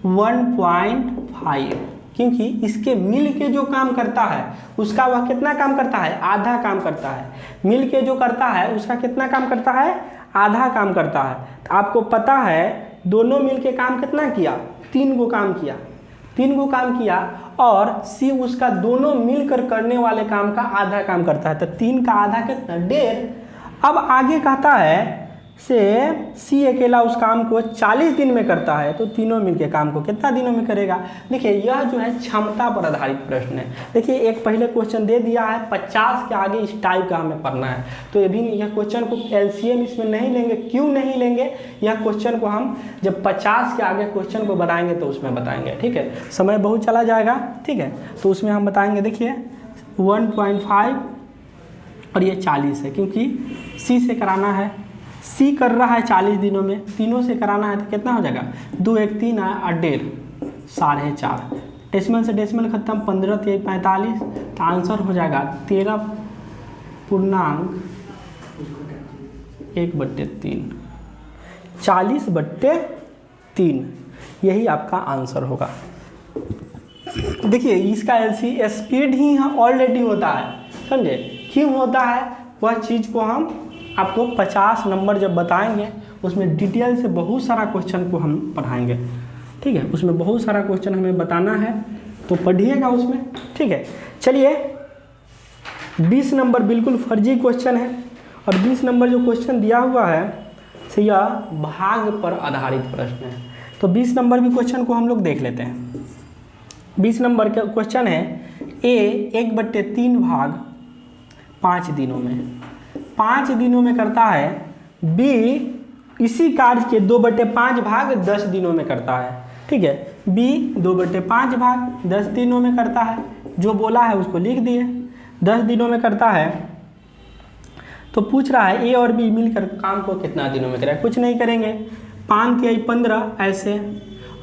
1.5, क्योंकि इसके मिल के जो काम करता है उसका वह कितना काम करता है आधा काम करता है, मिल के जो करता है उसका कितना काम करता है आधा काम करता है। तो आपको पता है दोनों मिल के काम कितना किया 3 गो काम किया, 3 गो काम किया, और सी उसका दोनों मिलकर करने वाले काम का आधा काम करता है, तो 3 का आधा कितना 1.5। अब आगे कहता है से सी अकेला उस काम को 40 दिन में करता है, तो तीनों मिलके काम को कितना दिनों में करेगा। देखिए यह जो है क्षमता पर आधारित प्रश्न है। देखिए एक पहले क्वेश्चन दे दिया है, 50 के आगे इस टाइप का हमें पढ़ना है, तो अभी यह क्वेश्चन को एलसीएम इसमें नहीं लेंगे। क्यों नहीं लेंगे, यह क्वेश्चन को हम जब 50 के आगे क्वेश्चन को बनाएंगे तो उसमें बताएंगे, ठीक है। समय बहुत चला जाएगा, ठीक है, तो उसमें हम बताएंगे। देखिए 1.5 और ये 40 है, क्योंकि सी से कराना है, सी कर रहा है 40 दिनों में, तीनों से कराना है तो कितना हो जाएगा 2 1 3 और 1.5 4.5, डेसिमल से डेसिमल खत्म, 15 × 3 = 45, तो आंसर हो जाएगा 13.1/3, 40/3, यही आपका आंसर होगा। देखिए इसका एलसी स्पीड ही ऑलरेडी होता है, समझे क्यों होता है, वह चीज़ को हम आपको 50 नंबर जब बताएंगे उसमें डिटेल से बहुत सारा क्वेश्चन को हम पढ़ाएंगे, ठीक है। उसमें बहुत सारा क्वेश्चन हमें बताना है, तो पढ़िएगा उसमें, ठीक है। चलिए 20 नंबर बिल्कुल फर्जी क्वेश्चन है, और 20 नंबर जो क्वेश्चन दिया हुआ है तो यह भाग पर आधारित प्रश्न है। तो 20 नंबर भी क्वेश्चन को हम लोग देख लेते हैं। 20 नंबर का क्वेश्चन है ए 1/3 भाग 5 दिनों में, 5 दिनों में करता है। बी इसी कार्य के 2/5 भाग 10 दिनों में करता है। ठीक है, बी 2/5 भाग 10 दिनों में करता है। जो बोला है उसको लिख दिए, 10 दिनों में करता है। तो पूछ रहा है ए और बी मिलकर काम को कितना दिनों में करेगा। कुछ नहीं करेंगे, 5 × 15 ऐसे,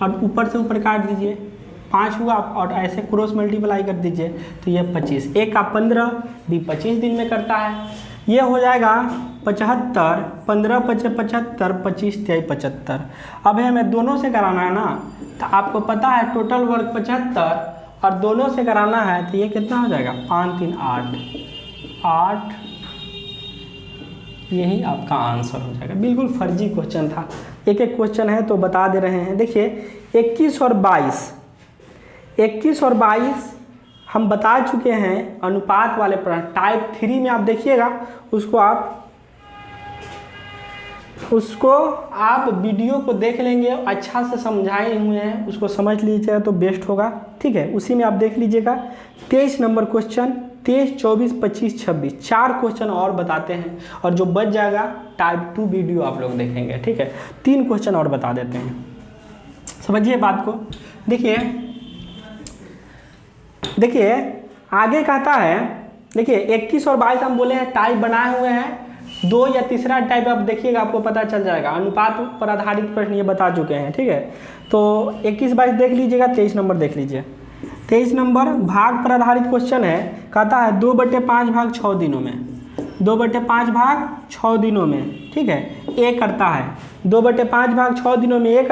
और ऊपर से ऊपर काट दीजिए, 5 हुआ और ऐसे क्रॉस मल्टीप्लाई कर दीजिए तो ये 25, ए का 15, बी 25 दिन में करता है। ये हो जाएगा 75, 15 × 5 = 75, 25 × 3 = 75। अब हमें दोनों से कराना है ना, तो आपको पता है टोटल वर्क 75 और दोनों से कराना है तो ये कितना हो जाएगा 5 × 3 = 8। यही आपका आंसर हो जाएगा। बिल्कुल फर्जी क्वेश्चन था, एक एक क्वेश्चन है तो बता दे रहे हैं। देखिए 21 और 22 हम बता चुके हैं अनुपात वाले प्रश्न। टाइप 3 में आप देखिएगा, उसको आप वीडियो को देख लेंगे, अच्छा से समझाए हुए हैं, उसको समझ लीजिएगा तो बेस्ट होगा। ठीक है, उसी में आप देख लीजिएगा। 23 नंबर क्वेश्चन, 23, 24, 25, 26 4 क्वेश्चन और बताते हैं, और जो बच जाएगा टाइप 2 वीडियो आप लोग देखेंगे। ठीक है, 3 क्वेश्चन और बता देते हैं, समझिए बात को। देखिए आगे कहता है, देखिए 21 और 22 हम बोले हैं टाइप बनाए हुए हैं, 2 या तीसरा टाइप आप देखिएगा आपको पता चल जाएगा। अनुपात पर आधारित प्रश्न ये बता चुके हैं। ठीक है, तो 21, 22 देख लीजिएगा। 23 नंबर देख लीजिए। 23 नंबर भाग पर आधारित क्वेश्चन है, कहता है 2/5 भाग 6 दिनों में, 2/5 भाग 6 दिनों में। ठीक है, ए करता है 2/5 भाग 6 दिनों में, ए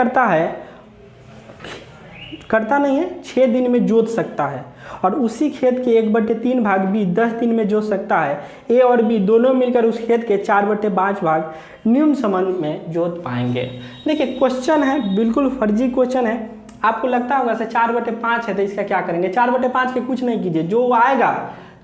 करता नहीं है, 6 दिन में जोत सकता है। और उसी खेत के 1/3 भाग बी 10 दिन में जोत सकता है। ए और बी दोनों मिलकर उस खेत के 4/5 भाग निम्न संबंध में जोत पाएंगे। देखिए क्वेश्चन है बिल्कुल फर्जी क्वेश्चन है। आपको लगता होगा सर 4/5 है तो इसका क्या करेंगे। 4/5 के कुछ नहीं कीजिए,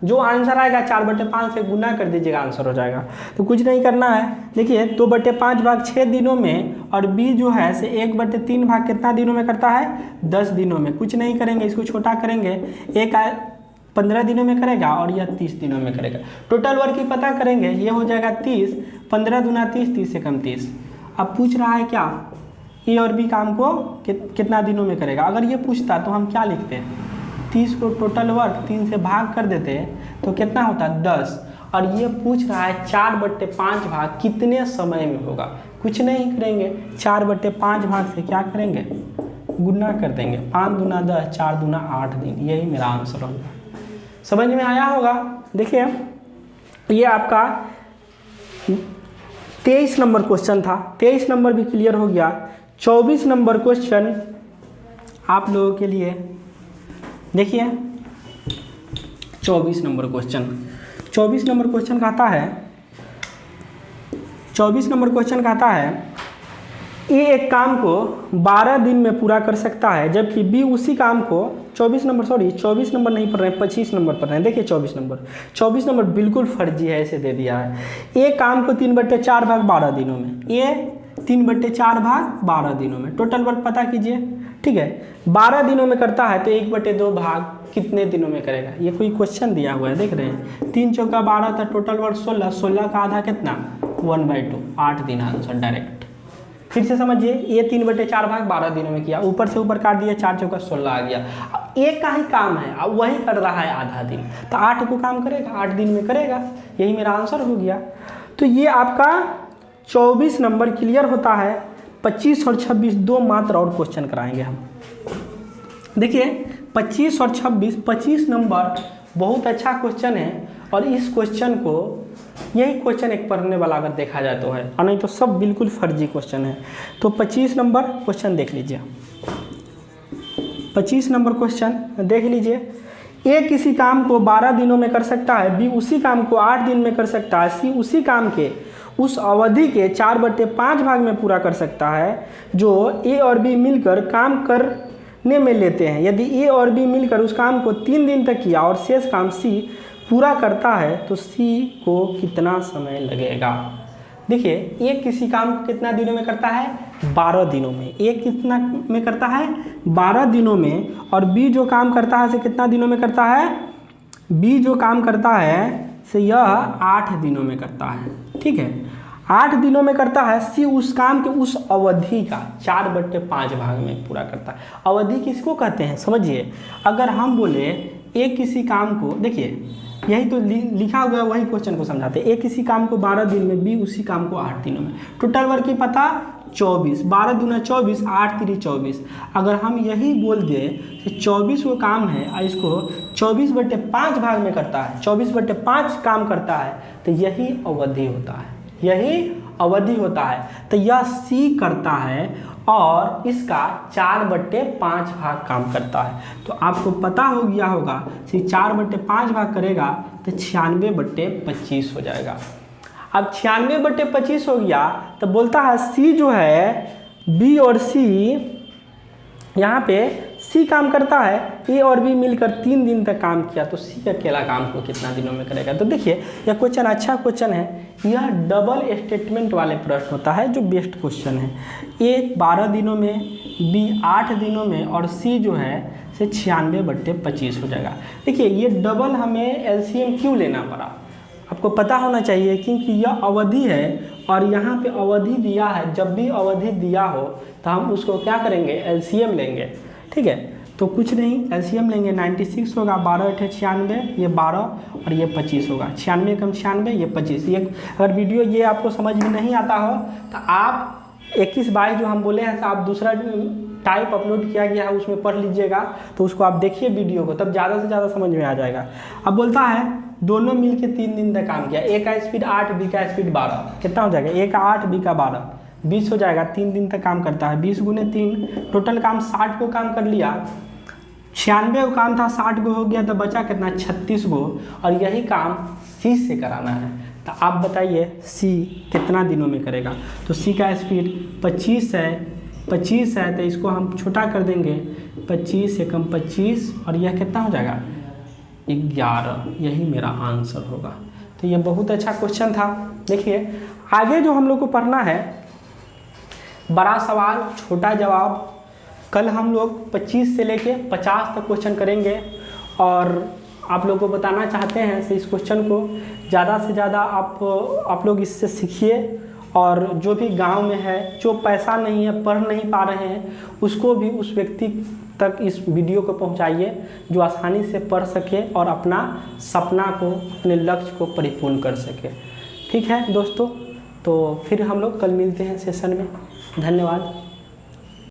जो आंसर आएगा 4/5 से गुना कर दीजिएगा, आंसर हो जाएगा। तो कुछ नहीं करना है। देखिए 2/5 भाग 6 दिनों में, और बी जो है से 1/3 भाग कितना दिनों में करता है 10 दिनों में। कुछ नहीं करेंगे, इसको छोटा करेंगे, एक 15 दिनों में करेगा और यह 30 दिनों में करेगा। टोटल वर्क की पता करेंगे, ये हो जाएगा 30, 15 दूना 30, 30 से कम 30। अब पूछ रहा है क्या, ए और बी काम को कितना दिनों में करेगा। अगर ये पूछता तो हम क्या लिखते हैं, 30 को टोटल वर्क 3 से भाग कर देते तो कितना होता 10। और ये पूछ रहा है 4/5 भाग कितने समय में होगा। कुछ नहीं करेंगे, 4/5 भाग से क्या करेंगे गुना कर देंगे, 5 दूना 10, 4 दूना 8 दिन। यही मेरा आंसर होगा। समझ में आया होगा। देखिए ये आपका 23 नंबर क्वेश्चन था, 23 नंबर भी क्लियर हो गया। 24 नंबर क्वेश्चन आप लोगों के लिए, देखिए 24 नंबर क्वेश्चन कहता है, 24 नंबर क्वेश्चन कहता है ए एक काम को 12 दिन में पूरा कर सकता है, जबकि बी उसी काम को 24 नंबर नहीं पढ़ रहे हैं, 25 नंबर पढ़ रहे हैं। देखिए 24 नंबर बिल्कुल फर्जी है, ऐसे दे दिया है। ए काम को 3/4 भाग 12 दिनों में, ए 3/4 भाग 12 दिनों में। टोटल वर्क पता कीजिए। ठीक है, 12 दिनों में करता है तो 1/2 भाग कितने दिनों में करेगा। ये कोई क्वेश्चन दिया हुआ है, देख रहे हैं। 3 चौका 12 था, टोटल वर्क 16, 16 का आधा कितना 1/2, 8 दिन आंसर डायरेक्ट। फिर से समझिए, ये 3/4 भाग 12 दिनों में किया, ऊपर से ऊपर काट दिया, 4 चौका 16 आ गया। एक का ही काम है, अब वही कर रहा है आधा दिन, तो 8 को काम करेगा, 8 दिन में करेगा। यही मेरा आंसर हो गया। तो ये आपका 24 नंबर क्लियर होता है। 25 और 26 2 मात्र और क्वेश्चन कराएंगे हम। देखिए 25 और 26, 25 नंबर बहुत अच्छा क्वेश्चन है, और इस क्वेश्चन को, यही क्वेश्चन एक पढ़ने वाला अगर देखा जाए तो है, और नहीं तो सब बिल्कुल फर्जी क्वेश्चन है। तो 25 नंबर क्वेश्चन देख लीजिए। 25 नंबर क्वेश्चन देख लीजिए। ए किसी काम को 12 दिनों में कर सकता है, बी उसी काम को 8 दिन में कर सकता है, सी उसी काम के उस अवधि के 4/5 भाग में पूरा कर सकता है जो ए और बी मिलकर काम करने में लेते हैं। यदि ए और बी मिलकर उस काम को 3 दिन तक किया और शेष काम सी पूरा करता है तो सी को कितना समय लगेगा। देखिए ए किसी काम को कितना दिनों में करता है, 12 दिनों में। ए कितना में करता है, 12 दिनों में। और बी जो काम करता है से कितना दिनों में करता है, बी जो काम करता है से यह 8 दिनों में करता है। ठीक है, 8 दिनों में करता है। सी उस काम के उस अवधि का 4/5 भाग में पूरा करता है। अवधि किसको कहते हैं समझिए। अगर हम बोले ए किसी काम को, देखिए यही तो लिखा हुआ है, वही क्वेश्चन को समझाते हैं। ए किसी काम को 12 दिन में, बी उसी काम को 8 दिनों में। टोटल वर्क की पता 24, 12 दूना 24, 8 3 24। अगर हम यही बोल दें कि 24 वो काम है और इसको 24/5 भाग में करता है, 24/5 काम करता है, तो यही अवधि होता है, यही अवधि होता है। तो यह सी करता है और इसका 4/5 भाग काम करता है। तो आपको पता हो गया होगा कि 4/5 भाग करेगा तो 96/25 हो जाएगा। अब 96/25 हो गया तो बोलता है सी जो है, बी और सी, यहाँ पे सी काम करता है, ए और बी मिलकर 3 दिन तक काम किया, तो सी अकेला काम को कितना दिनों में करेगा। तो देखिए यह क्वेश्चन अच्छा क्वेश्चन है। यह डबल स्टेटमेंट वाले प्रश्न होता है जो बेस्ट क्वेश्चन है। ए 12 दिनों में, बी 8 दिनों में और सी जो है से 96/25 हो जाएगा। देखिए ये डबल हमें एलसीएम क्यों लेना पड़ा, आपको पता होना चाहिए, क्योंकि यह अवधि है और यहाँ पे अवधि दिया है। जब भी अवधि दिया हो तो हम उसको क्या करेंगे, एलसीएम लेंगे। ठीक है, तो कुछ नहीं, एलसीएम लेंगे। 96 होगा, 12 × 96, ये 12 और ये 25 होगा। 96 कम 96, ये 25। ये अगर वीडियो ये आपको समझ में नहीं आता हो तो आप 21/22 जो हम बोले हैं, तो आप दूसरा टाइप अपलोड किया गया है उसमें पढ़ लीजिएगा, तो उसको आप देखिए वीडियो को, तब ज़्यादा से ज़्यादा समझ में आ जाएगा। अब बोलता है दोनों मिलके 3 दिन तक काम किया। ए का स्पीड 8, बी का स्पीड 12, कितना हो जाएगा, ए का 8, बी का 12, 20 हो जाएगा। 3 दिन तक काम करता है। 20 × 3, टोटल काम 60 को काम कर लिया। 96 को काम था, 60 को हो गया, तो बचा कितना, 36 को। और यही काम सी से कराना है। तो आप बताइए सी कितना दिनों में करेगा। तो सी का स्पीड 25 है, तो इसको हम छोटा कर देंगे। 25 से कम 25 और यह कितना हो जाएगा, 11। यही मेरा आंसर होगा। तो ये बहुत अच्छा क्वेश्चन था। देखिए आगे जो हम लोग को पढ़ना है, बड़ा सवाल छोटा जवाब। कल हम लोग 25 से लेके 50 तक क्वेश्चन करेंगे और आप लोग को बताना चाहते हैं से इस क्वेश्चन को ज़्यादा से ज़्यादा आप लोग इससे सीखिए। और जो भी गांव में है, जो पैसा नहीं है, पढ़ नहीं पा रहे हैं, उसको भी उस व्यक्ति तक इस वीडियो को पहुंचाइए जो आसानी से पढ़ सके और अपना सपना को, अपने लक्ष्य को परिपूर्ण कर सके। ठीक है दोस्तों, तो फिर हम लोग कल मिलते हैं सेशन में। धन्यवाद।